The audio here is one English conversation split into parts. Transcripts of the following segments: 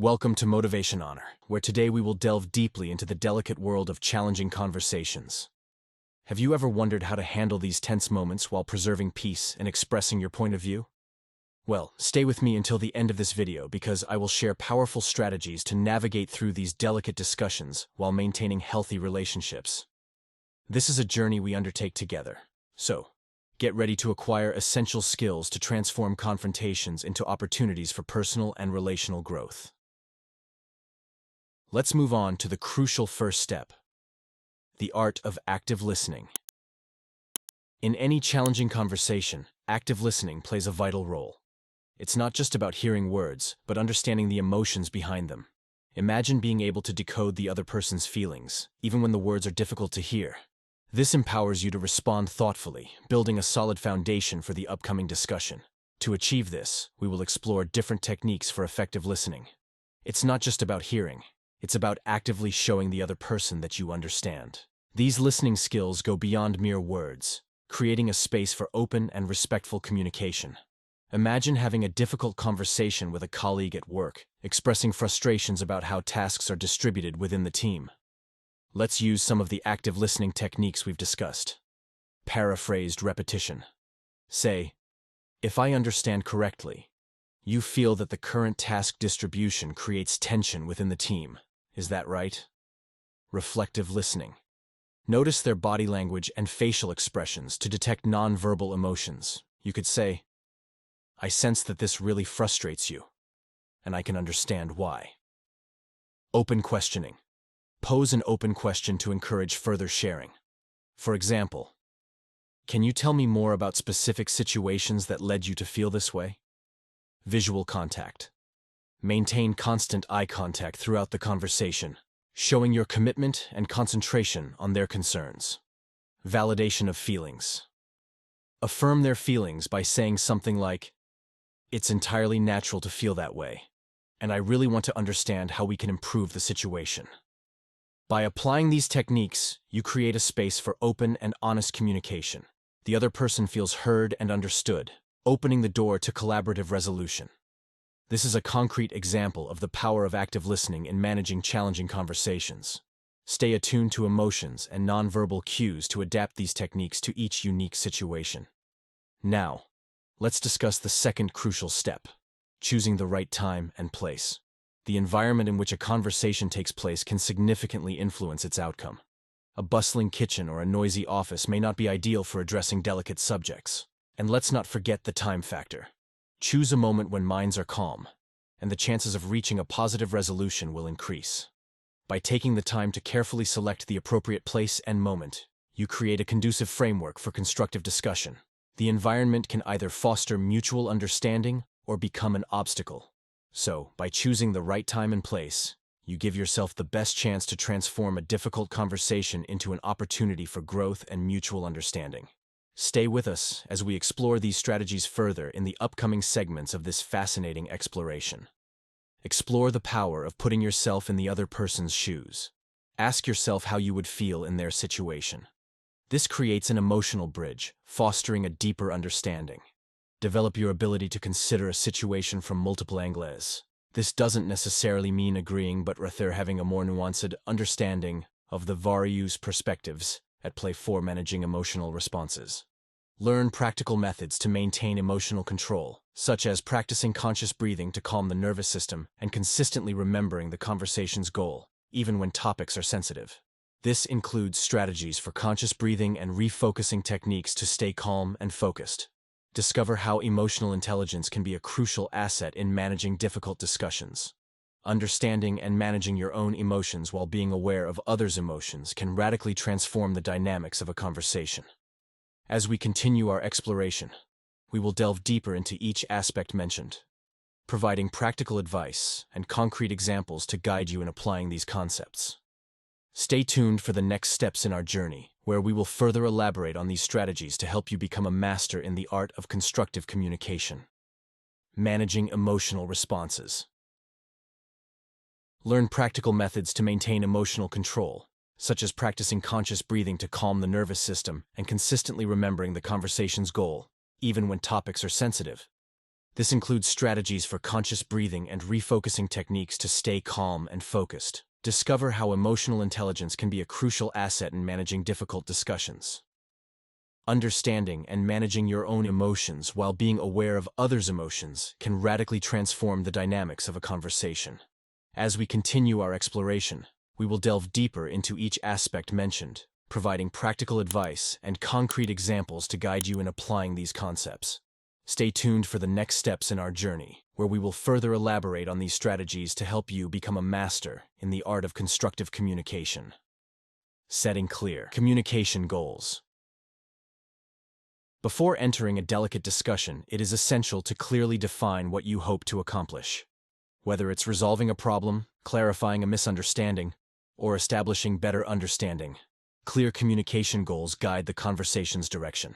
Welcome to Motivation Honor, where today we will delve deeply into the delicate world of challenging conversations. Have you ever wondered how to handle these tense moments while preserving peace and expressing your point of view? Well, stay with me until the end of this video because I will share powerful strategies to navigate through these delicate discussions while maintaining healthy relationships. This is a journey we undertake together, so get ready to acquire essential skills to transform confrontations into opportunities for personal and relational growth. Let's move on to the crucial first step, the art of active listening. In any challenging conversation, active listening plays a vital role. It's not just about hearing words, but understanding the emotions behind them. Imagine being able to decode the other person's feelings, even when the words are difficult to hear. This empowers you to respond thoughtfully, building a solid foundation for the upcoming discussion. To achieve this, we will explore different techniques for effective listening. It's not just about hearing. It's about actively showing the other person that you understand. These listening skills go beyond mere words, creating a space for open and respectful communication. Imagine having a difficult conversation with a colleague at work, expressing frustrations about how tasks are distributed within the team. Let's use some of the active listening techniques we've discussed. Paraphrased repetition. Say, "If I understand correctly, you feel that the current task distribution creates tension within the team. Is that right?" Reflective listening. Notice their body language and facial expressions to detect nonverbal emotions. You could say, "I sense that this really frustrates you, and I can understand why." Open questioning. Pose an open question to encourage further sharing. For example, "Can you tell me more about specific situations that led you to feel this way?" Visual contact. Maintain constant eye contact throughout the conversation, showing your commitment and concentration on their concerns. Validation of feelings. Affirm their feelings by saying something like, "It's entirely natural to feel that way, and I really want to understand how we can improve the situation." By applying these techniques, you create a space for open and honest communication. The other person feels heard and understood, opening the door to collaborative resolution. This is a concrete example of the power of active listening in managing challenging conversations. Stay attuned to emotions and nonverbal cues to adapt these techniques to each unique situation. Now, let's discuss the second crucial step, choosing the right time and place. The environment in which a conversation takes place can significantly influence its outcome. A bustling kitchen or a noisy office may not be ideal for addressing delicate subjects. And let's not forget the time factor. Choose a moment when minds are calm, and the chances of reaching a positive resolution will increase. By taking the time to carefully select the appropriate place and moment, you create a conducive framework for constructive discussion. The environment can either foster mutual understanding or become an obstacle. So, by choosing the right time and place, you give yourself the best chance to transform a difficult conversation into an opportunity for growth and mutual understanding. Stay with us as we explore these strategies further in the upcoming segments of this fascinating exploration. Explore the power of putting yourself in the other person's shoes. Ask yourself how you would feel in their situation. This creates an emotional bridge, fostering a deeper understanding. Develop your ability to consider a situation from multiple angles. This doesn't necessarily mean agreeing, but rather having a more nuanced understanding of the various perspectives at play for managing emotional responses. Learn practical methods to maintain emotional control, such as practicing conscious breathing to calm the nervous system and consistently remembering the conversation's goal, even when topics are sensitive. This includes strategies for conscious breathing and refocusing techniques to stay calm and focused. Discover how emotional intelligence can be a crucial asset in managing difficult discussions. Understanding and managing your own emotions while being aware of others' emotions can radically transform the dynamics of a conversation. As we continue our exploration, we will delve deeper into each aspect mentioned, providing practical advice and concrete examples to guide you in applying these concepts. Stay tuned for the next steps in our journey, where we will further elaborate on these strategies to help you become a master in the art of constructive communication. Managing emotional responses. Learn practical methods to maintain emotional control, such as practicing conscious breathing to calm the nervous system and consistently remembering the conversation's goal, even when topics are sensitive. This includes strategies for conscious breathing and refocusing techniques to stay calm and focused. Discover how emotional intelligence can be a crucial asset in managing difficult discussions. Understanding and managing your own emotions while being aware of others' emotions can radically transform the dynamics of a conversation. As we continue our exploration, we will delve deeper into each aspect mentioned, providing practical advice and concrete examples to guide you in applying these concepts. Stay tuned for the next steps in our journey, where we will further elaborate on these strategies to help you become a master in the art of constructive communication. Setting clear communication goals. Before entering a delicate discussion, it is essential to clearly define what you hope to accomplish. Whether it's resolving a problem, clarifying a misunderstanding, or establishing better understanding, clear communication goals guide the conversation's direction.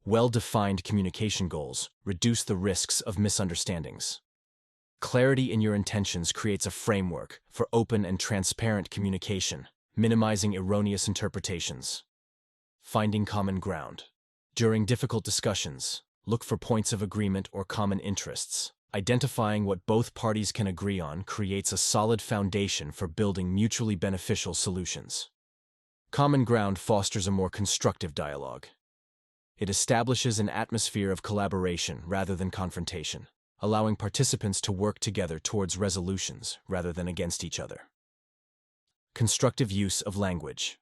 Well-defined communication goals reduce the risks of misunderstandings. Clarity in your intentions creates a framework for open and transparent communication, minimizing erroneous interpretations. Finding common ground. During difficult discussions, look for points of agreement or common interests. Identifying what both parties can agree on creates a solid foundation for building mutually beneficial solutions. Common ground fosters a more constructive dialogue. It establishes an atmosphere of collaboration rather than confrontation, allowing participants to work together towards resolutions rather than against each other. Constructive use of language.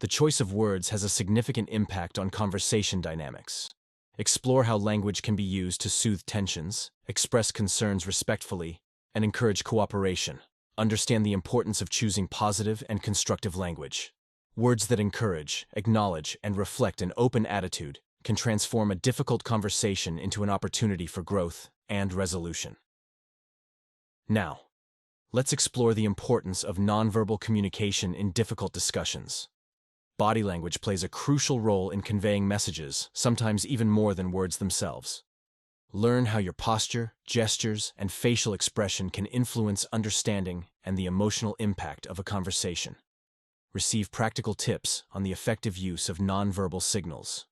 The choice of words has a significant impact on conversation dynamics. Explore how language can be used to soothe tensions, express concerns respectfully, and encourage cooperation. Understand the importance of choosing positive and constructive language. Words that encourage, acknowledge, and reflect an open attitude can transform a difficult conversation into an opportunity for growth and resolution. Now, let's explore the importance of nonverbal communication in difficult discussions. Body language plays a crucial role in conveying messages, sometimes even more than words themselves. Learn how your posture, gestures, and facial expression can influence understanding and the emotional impact of a conversation. Receive practical tips on the effective use of nonverbal signals.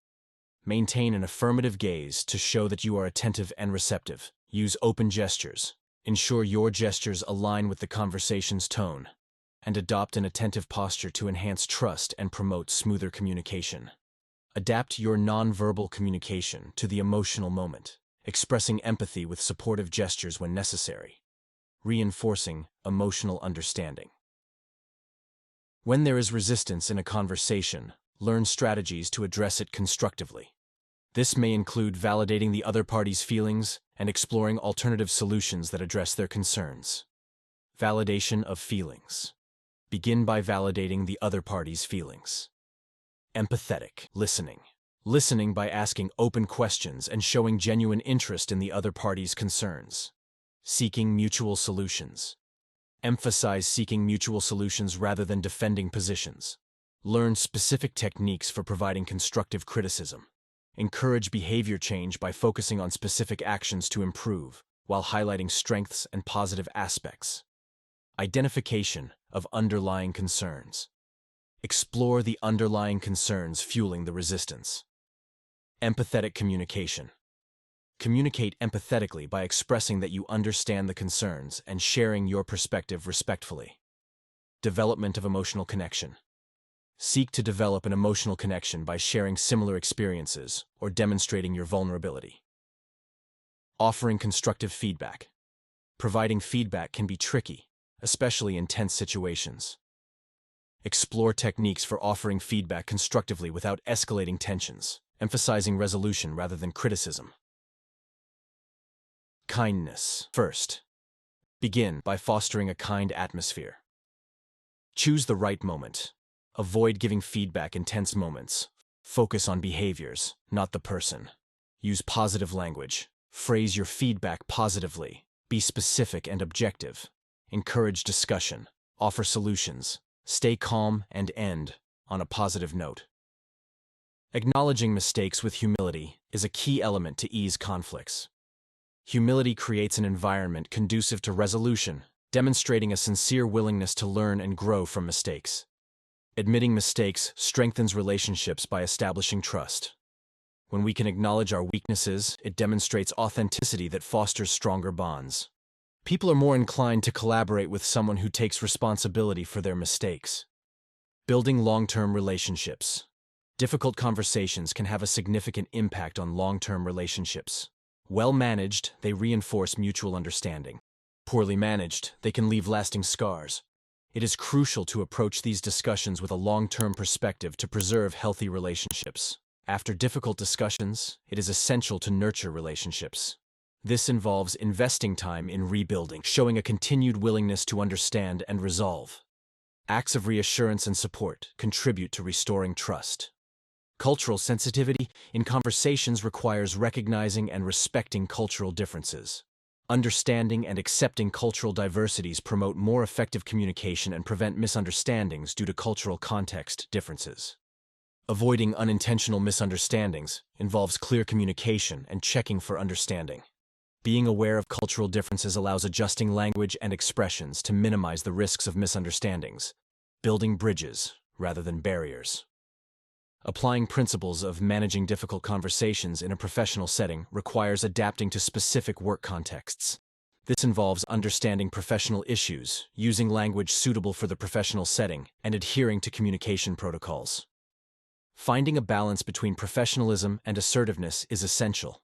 Maintain an affirmative gaze to show that you are attentive and receptive. Use open gestures. Ensure your gestures align with the conversation's tone. And adopt an attentive posture to enhance trust and promote smoother communication. Adapt your nonverbal communication to the emotional moment, expressing empathy with supportive gestures when necessary. Reinforcing emotional understanding. When there is resistance in a conversation, learn strategies to address it constructively. This may include validating the other party's feelings and exploring alternative solutions that address their concerns. Validation of feelings. Begin by validating the other party's feelings. Empathetic listening. Listening by asking open questions and showing genuine interest in the other party's concerns. Seeking mutual solutions. Emphasize seeking mutual solutions rather than defending positions. Learn specific techniques for providing constructive criticism. Encourage behavior change by focusing on specific actions to improve, while highlighting strengths and positive aspects. Identification of underlying concerns. Explore the underlying concerns fueling the resistance. Empathetic communication. Communicate empathetically by expressing that you understand the concerns and sharing your perspective respectfully. Development of emotional connection. Seek to develop an emotional connection by sharing similar experiences or demonstrating your vulnerability. Offering constructive feedback. Providing feedback can be tricky, especially in tense situations. Explore techniques for offering feedback constructively without escalating tensions, emphasizing resolution rather than criticism. Kindness. First, begin by fostering a kind atmosphere. Choose the right moment. Avoid giving feedback in tense moments. Focus on behaviors, not the person. Use positive language. Phrase your feedback positively. Be specific and objective. Encourage discussion. Offer solutions. Stay calm and end on a positive note. Acknowledging mistakes with humility is a key element to ease conflicts. Humility creates an environment conducive to resolution, demonstrating a sincere willingness to learn and grow from mistakes. Admitting mistakes strengthens relationships by establishing trust. When we can acknowledge our weaknesses, it demonstrates authenticity that fosters stronger bonds. People are more inclined to collaborate with someone who takes responsibility for their mistakes. Building long-term relationships. Difficult conversations can have a significant impact on long-term relationships. Well managed, they reinforce mutual understanding. Poorly managed, they can leave lasting scars. It is crucial to approach these discussions with a long-term perspective to preserve healthy relationships. After difficult discussions, it is essential to nurture relationships. This involves investing time in rebuilding, showing a continued willingness to understand and resolve. Acts of reassurance and support contribute to restoring trust. Cultural sensitivity in conversations requires recognizing and respecting cultural differences. Understanding and accepting cultural diversities promote more effective communication and prevent misunderstandings due to cultural context differences. Avoiding unintentional misunderstandings involves clear communication and checking for understanding. Being aware of cultural differences allows adjusting language and expressions to minimize the risks of misunderstandings, building bridges rather than barriers. Applying principles of managing difficult conversations in a professional setting requires adapting to specific work contexts. This involves understanding professional issues, using language suitable for the professional setting, and adhering to communication protocols. Finding a balance between professionalism and assertiveness is essential.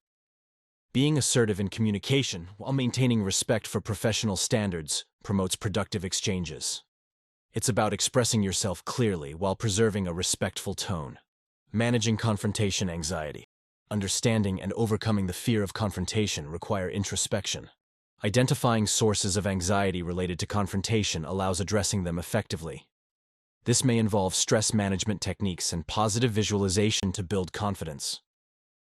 Being assertive in communication while maintaining respect for professional standards promotes productive exchanges. It's about expressing yourself clearly while preserving a respectful tone. Managing confrontation anxiety. Understanding and overcoming the fear of confrontation require introspection. Identifying sources of anxiety related to confrontation allows addressing them effectively. This may involve stress management techniques and positive visualization to build confidence.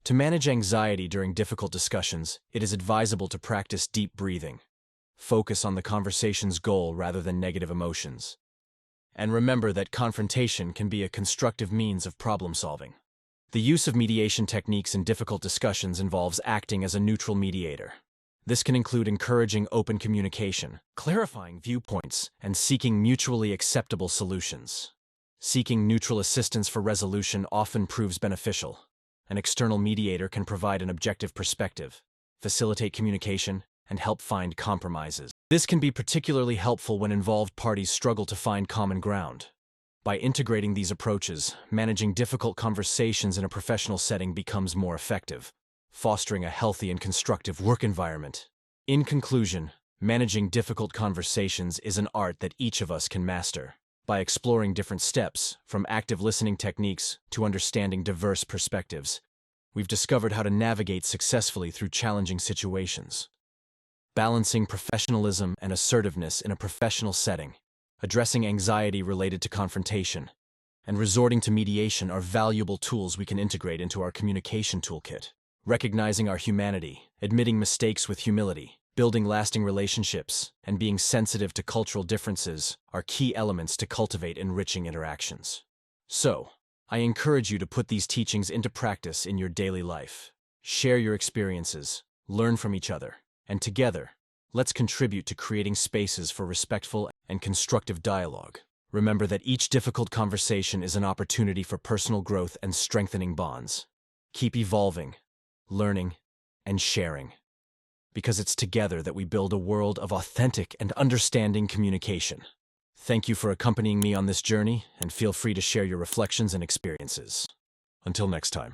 To manage anxiety during difficult discussions, it is advisable to practice deep breathing. Focus on the conversation's goal rather than negative emotions. And remember that confrontation can be a constructive means of problem solving. The use of mediation techniques in difficult discussions involves acting as a neutral mediator. This can include encouraging open communication, clarifying viewpoints, and seeking mutually acceptable solutions. Seeking neutral assistance for resolution often proves beneficial. An external mediator can provide an objective perspective, facilitate communication, and help find compromises. This can be particularly helpful when involved parties struggle to find common ground. By integrating these approaches, managing difficult conversations in a professional setting becomes more effective, fostering a healthy and constructive work environment. In conclusion, managing difficult conversations is an art that each of us can master. By exploring different steps, from active listening techniques to understanding diverse perspectives, we've discovered how to navigate successfully through challenging situations. Balancing professionalism and assertiveness in a professional setting, addressing anxiety related to confrontation, and resorting to mediation are valuable tools we can integrate into our communication toolkit. Recognizing our humanity, admitting mistakes with humility, building lasting relationships, and being sensitive to cultural differences are key elements to cultivate enriching interactions. So, I encourage you to put these teachings into practice in your daily life. Share your experiences, learn from each other, and together, let's contribute to creating spaces for respectful and constructive dialogue. Remember that each difficult conversation is an opportunity for personal growth and strengthening bonds. Keep evolving, learning, and sharing. Because it's together that we build a world of authentic and understanding communication. Thank you for accompanying me on this journey, and feel free to share your reflections and experiences. Until next time.